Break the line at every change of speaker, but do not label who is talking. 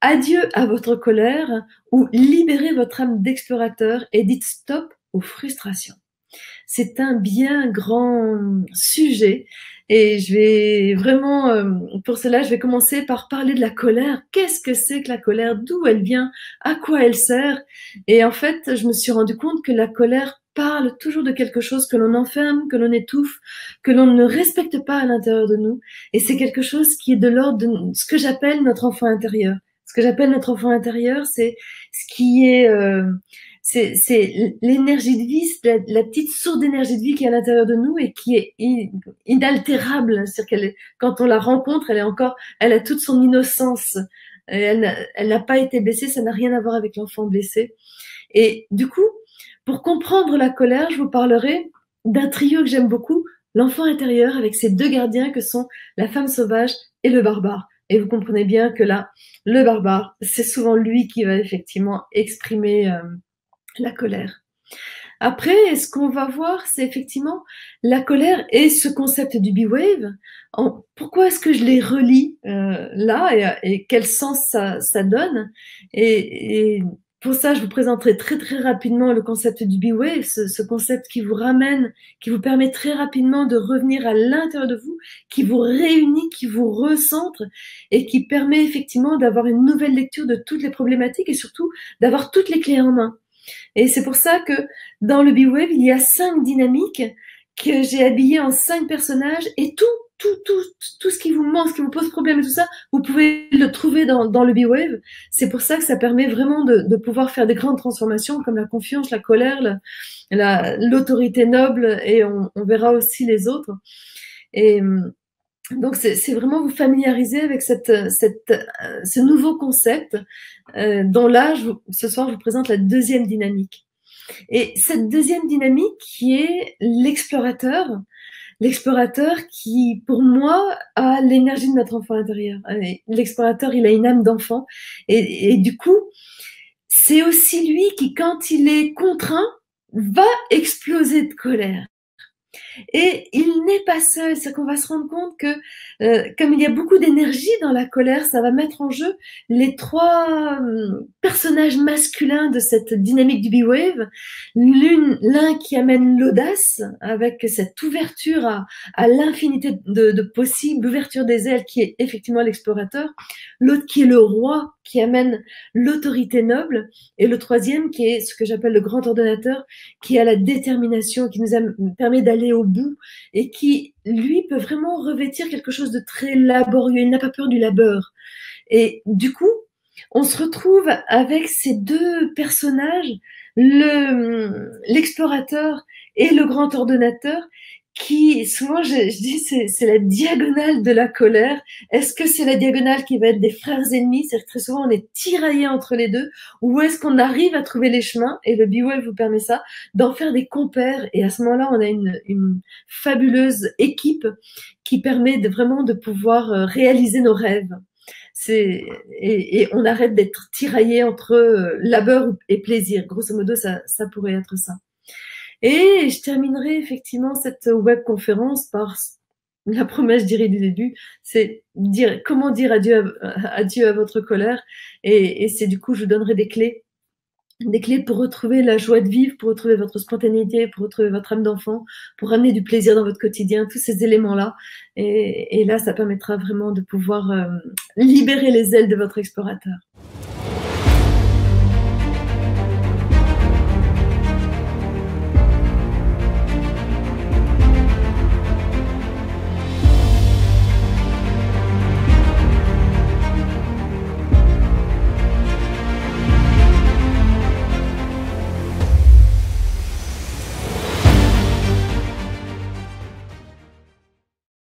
adieu à votre colère ou libérez votre âme d'explorateur et dites stop aux frustrations. C'est un bien grand sujet et je vais vraiment, pour cela, je vais commencer par parler de la colère. Qu'est-ce que c'est que la colère? D'où elle vient? À quoi elle sert? Et en fait, je me suis rendu compte que la colère parle toujours de quelque chose que l'on enferme, que l'on étouffe, que l'on ne respecte pas à l'intérieur de nous. Et c'est quelque chose qui est de l'ordre de ce que j'appelle notre enfant intérieur. Ce que j'appelle notre enfant intérieur, c'est ce qui est c'est l'énergie de vie, c'est la petite source d'énergie de vie qui est à l'intérieur de nous et qui est inaltérable. C'est-à-dire qu'elle est, quand on la rencontre, elle a toute son innocence. Et elle n'a pas été blessée, ça n'a rien à voir avec l'enfant blessé. Et du coup, pour comprendre la colère, je vous parlerai d'un trio que j'aime beaucoup, l'enfant intérieur avec ses deux gardiens que sont la femme sauvage et le barbare. Et vous comprenez bien que là, le barbare, c'est souvent lui qui va effectivement exprimer la colère. Après, ce qu'on va voir, c'est effectivement la colère et ce concept du B-Wave. Pourquoi est-ce que je les relie là et quel sens ça donne et pour ça, je vous présenterai très très rapidement le concept du B-Wave, ce concept qui vous ramène, qui vous permet très rapidement de revenir à l'intérieur de vous, qui vous réunit, qui vous recentre et qui permet effectivement d'avoir une nouvelle lecture de toutes les problématiques et surtout d'avoir toutes les clés en main. Et c'est pour ça que dans le B-Wave, il y a 5 dynamiques que j'ai habillées en 5 personnages et tout ce qui vous manque, ce qui vous pose problème et tout ça, vous pouvez le trouver dans le B-Wave. C'est pour ça que ça permet vraiment de pouvoir faire des grandes transformations comme la confiance, la colère, l'autorité noble et on verra aussi les autres. Et donc c'est vraiment vous familiariser avec ce nouveau concept dont là, ce soir, je vous présente la deuxième dynamique. Et cette deuxième dynamique qui est l'explorateur qui, pour moi, a l'énergie de notre enfant intérieur. L'explorateur, il a une âme d'enfant. Et du coup, c'est aussi lui qui, quand il est contraint, va exploser de colère. Et il n'est pas seul, c'est qu'on va se rendre compte que comme il y a beaucoup d'énergie dans la colère, ça va mettre en jeu les trois personnages masculins de cette dynamique du B-Wave. L'un qui amène l'audace avec cette ouverture à l'infinité de possibles, l'ouverture des ailes qui est effectivement l'explorateur. L'autre qui est le roi, qui amène l'autorité noble. Et le troisième qui est ce que j'appelle le grand ordonnateur, qui a la détermination, qui nous permet d'aller au bout et qui, lui, peut vraiment revêtir quelque chose de très laborieux. Il n'a pas peur du labeur. Et du coup, on se retrouve avec ces deux personnages, l'explorateur et le grand ordonnateur, qui, souvent, je dis, c'est la diagonale de la colère. Est-ce que c'est la diagonale qui va être des frères ennemis? C'est-à-dire que très souvent, on est tiraillé entre les deux. Ou est-ce qu'on arrive à trouver les chemins? Et le B-Wave vous permet ça, d'en faire des compères. Et à ce moment-là, on a une fabuleuse équipe qui permet vraiment de pouvoir réaliser nos rêves. Et on arrête d'être tiraillé entre labeur et plaisir. Grosso modo, ça pourrait être ça. Et je terminerai effectivement cette webconférence par la promesse, je dirais du début, c'est comment dire adieu à votre colère. Et c'est du coup, je vous donnerai des clés pour retrouver la joie de vivre, pour retrouver votre spontanéité, pour retrouver votre âme d'enfant, pour ramener du plaisir dans votre quotidien, tous ces éléments-là. Et là, ça permettra vraiment de pouvoir libérer les ailes de votre explorateur.